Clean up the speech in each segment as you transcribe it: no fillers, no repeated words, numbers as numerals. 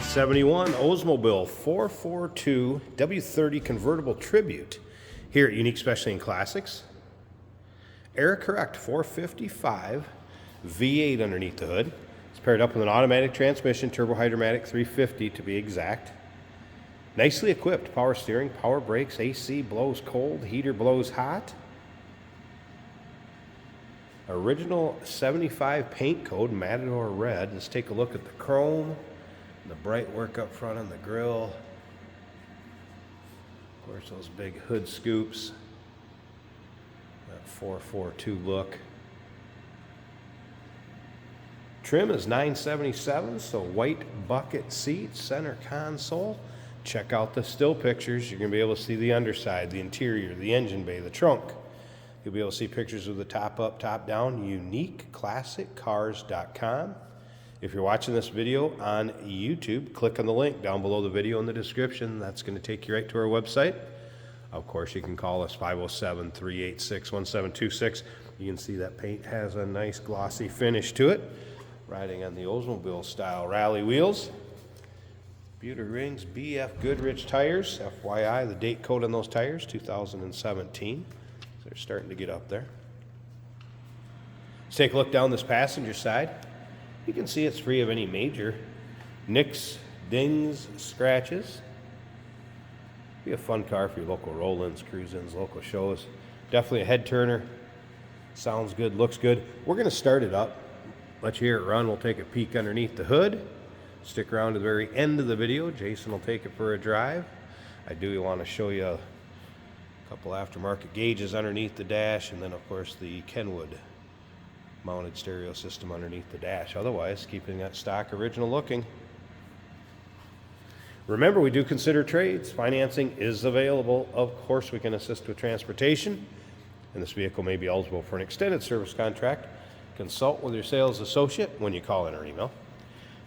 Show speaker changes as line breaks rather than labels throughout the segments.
1971 Oldsmobile 442 W-30 convertible tribute here at Unique Specialty and Classics. Error correct 455 V8 underneath the hood. It's paired up with an automatic transmission, turbo hydromatic 350 to be exact. Nicely equipped, power steering, power brakes, AC blows cold, heater blows hot. Original 75 paint code, Matador red. Let's take a look at the chrome, the bright work up front on the grille. Of course, those big hood scoops. That 442 look. Trim is 977, so white bucket seats, center console. Check out the still pictures. You're going to be able to see the underside, the interior, the engine bay, the trunk. You'll be able to see pictures of the top up, top down. UniqueClassicCars.com. If you're watching this video on YouTube, click on the link down below the video in the description. That's going to take you right to our website. Of course, you can call us 507-386-1726. You can see that paint has a nice glossy finish to it. Riding on the Oldsmobile style rally wheels. Beauty rings, BF Goodrich tires. FYI, the date code on those tires, 2017. So they're starting to get up there. Let's take a look down this passenger side. You can see it's free of any major nicks, dings, scratches. Be a fun car for your local roll-ins, cruise-ins, local shows. Definitely a head turner. Sounds good, looks good. We're going to start it up. Let you hear it run. We'll take a peek underneath the hood. Stick around to the very end of the video. Jason will take it for a drive. I do want to show you a couple aftermarket gauges underneath the dash, and then of course the Kenwood mounted stereo system underneath the dash. Otherwise, keeping that stock original looking. Remember, we do consider trades. Financing is available. Of course, we can assist with transportation, and this vehicle may be eligible for an extended service contract. Consult with your sales associate when you call in or email.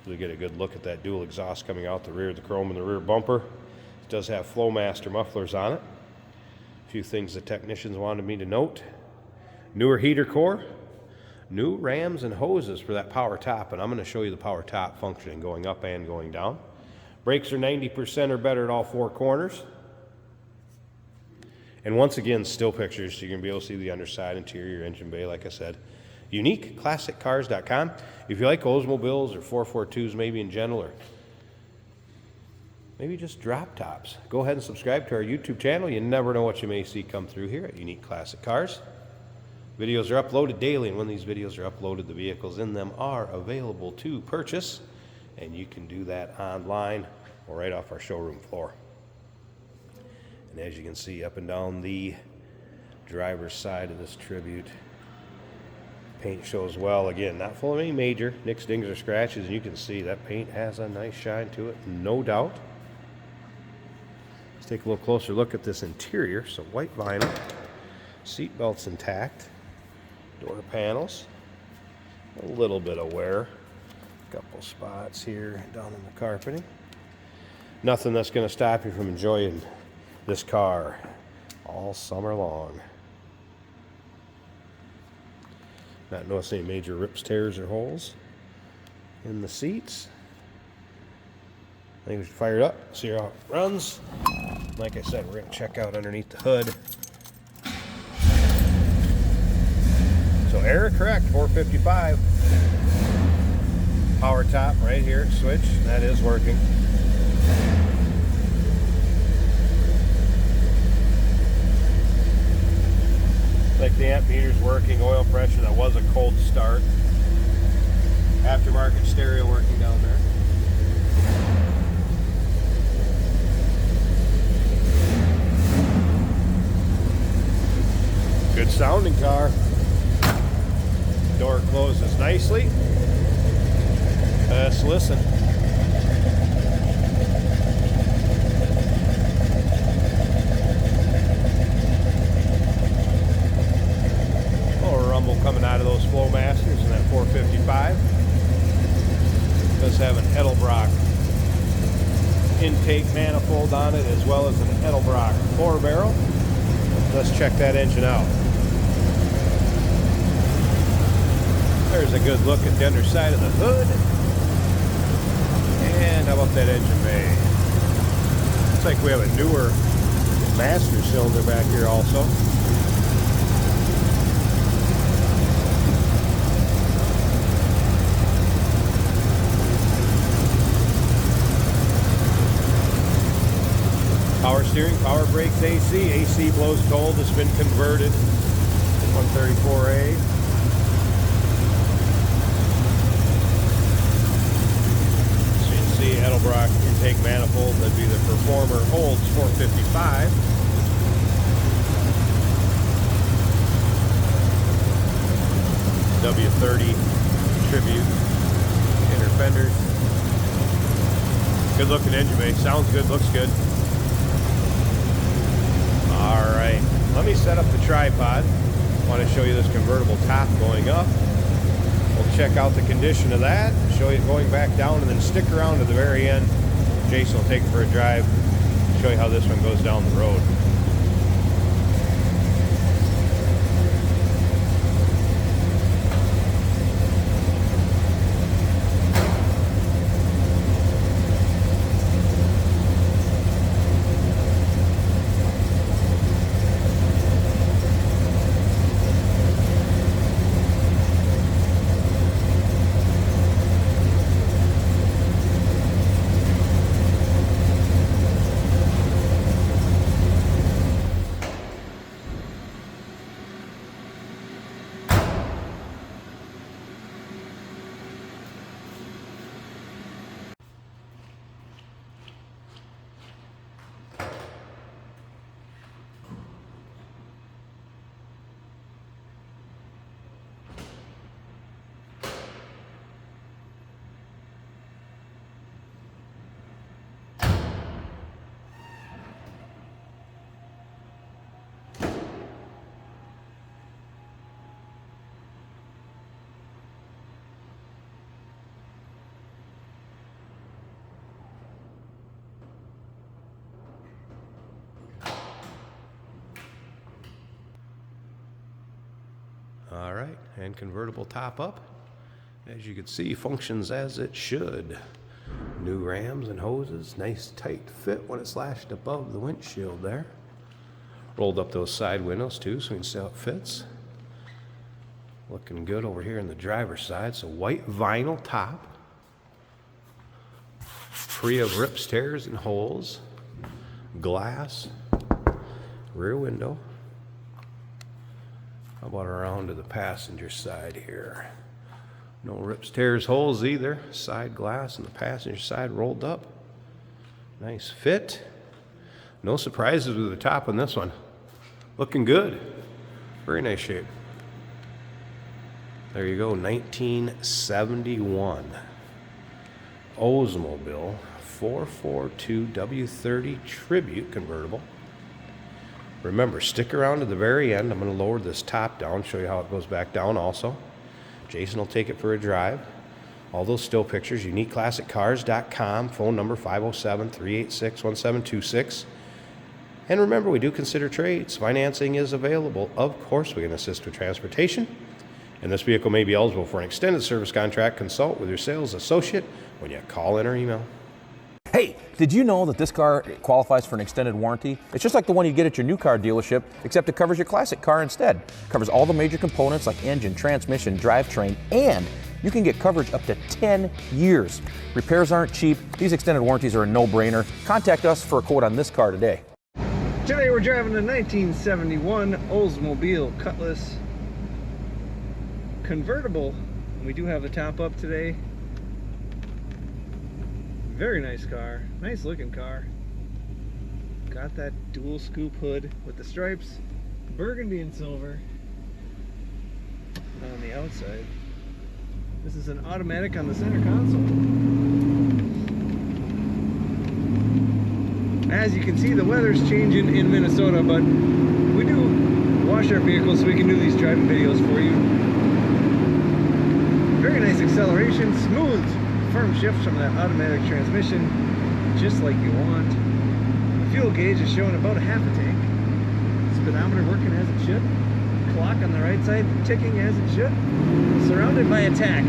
You'll get a good look at that dual exhaust coming out the rear of the chrome and the rear bumper. It does have Flowmaster mufflers on it. A few things the technicians wanted me to note. Newer heater core, new rams and hoses for that power top, and I'm going to show you the power top functioning going up and going down. Brakes are 90% or better at all four corners. And once again, still pictures, so you're going to be able to see the underside, interior, engine bay, like I said. UniqueClassicCars.com. If you like Oldsmobiles or 442s maybe in general, or maybe just drop tops, go ahead and subscribe to our YouTube channel. You never know what you may see come through here at Unique Classic Cars. Videos are uploaded daily, and when these videos are uploaded, the vehicles in them are available to purchase, and you can do that online or right off our showroom floor. And as you can see up and down the driver's side of this Tribute, paint shows well. Again, not full of any major nicks, dings, or scratches, and you can see that paint has a nice shine to it, no doubt. Let's take a little closer look at this interior. So white vinyl, seat belts intact, door panels, a little bit of wear, a couple spots here down in the carpeting. Nothing that's going to stop you from enjoying this car all summer long. Not noticing any major rips, tears, or holes in the seats. I think we should fire it up, see how it runs. Like I said, we're going to check out underneath the hood. So error correct, 455. Power top right here, switch, that is working. Like the amp meter's working, oil pressure, that was a cold start. Aftermarket stereo working down there. Good sounding car. Door closes nicely. Let's listen. Rumble coming out of those Flowmasters in that 455. It does have an Edelbrock intake manifold on it, as well as an Edelbrock 4-barrel. Let's check that engine out. There's a good look at the underside of the hood. And how about that engine bay? Looks like we have a newer master cylinder back here also. Power steering, power brakes, AC. AC blows cold. It's been converted. 134A. So you can see Edelbrock intake manifold. That'd be the Performer Olds 455. W-30 Tribute inner fenders. Good looking engine bay. Sounds good, looks good. Alright, let me set up the tripod. I want to show you this convertible top going up. We'll check out the condition of that, show you it going back down, and then stick around to the very end. Jason will take it for a drive, show you how this one goes down the road. All right, and convertible top up. As you can see, functions as it should. New rams and hoses, nice tight fit when it's lashed above the windshield there. Rolled up those side windows too, so we can see how it fits. Looking good over here in the driver's side. So white vinyl top, free of rips, tears, and holes. Glass, rear window. How about around to the passenger side here? No rips, tears, holes either. Side glass on the passenger side rolled up. Nice fit. No surprises with the top on this one. Looking good. Very nice shape. There you go, 1971 Oldsmobile 442 W-30 Tribute convertible. Remember, stick around to the very end. I'm going to lower this top down, show you how it goes back down also. Jason will take it for a drive. All those still pictures, uniqueclassiccars.com, phone number 507-386-1726. And remember, we do consider trades. Financing is available. Of course, we can assist with transportation. And this vehicle may be eligible for an extended service contract. Consult with your sales associate when you call in or email.
Hey, did you know that this car qualifies for an extended warranty? It's just like the one you get at your new car dealership, except it covers your classic car instead. It covers all the major components like engine, transmission, drivetrain, and you can get coverage up to 10 years. Repairs aren't cheap. These extended warranties are a no-brainer. Contact us for a quote on this car today.
Today we're driving a 1971 Oldsmobile Cutlass convertible. We do have the top up today. Very nice car, nice looking car. Got that dual scoop hood with the stripes, burgundy and silver on the outside. This is an automatic on the center console. As you can see, the weather's changing in Minnesota, but we do wash our vehicles so we can do these driving videos for you. Very nice acceleration, smooth firm shifts from that automatic transmission, just like you want. The fuel gauge is showing about a half a tank. Speedometer working as it should. Clock on the right side ticking as it should. Surrounded by a tack.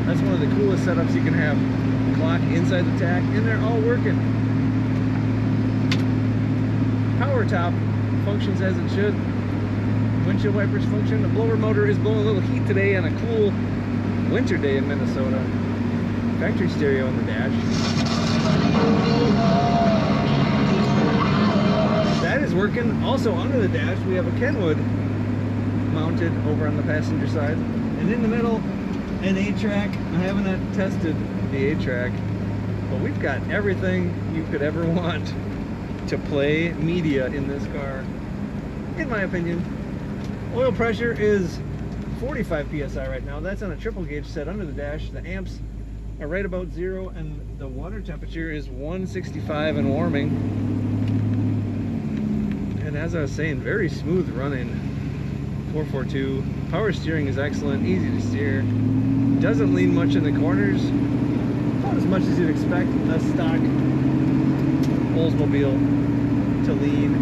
That's one of the coolest setups you can have. clock inside the tach, and they're all working. Power top functions as it should. Windshield wipers function. The blower motor is blowing a little heat today on a cool winter day in Minnesota. Factory stereo on the dash. That is working. Also under the dash we have a Kenwood mounted over on the passenger side. And in the middle, an 8-track. I haven't tested the 8-track, but we've got everything you could ever want to play media in this car, in my opinion. Oil pressure is 45 psi right now. That's on a triple gauge set under the dash. The amps are right about 0, and the water temperature is 165 and warming. And as I was saying, very smooth running 442. Power steering is excellent, easy to steer. Doesn't lean much in the corners. Not as much as you'd expect a stock Oldsmobile to lean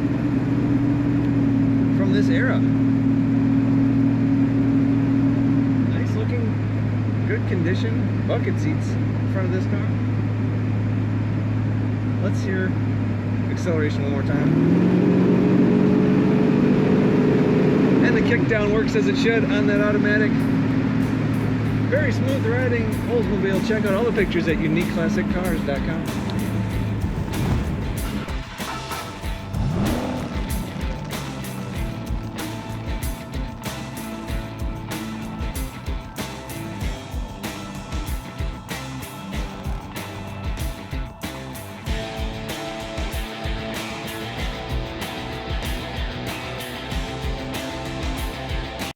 from this era. Nice looking, good condition bucket seats in front of this car. Let's hear acceleration one more time. And the kickdown works as it should on that automatic. Very smooth riding Oldsmobile. Check out all the pictures at uniqueclassiccars.com.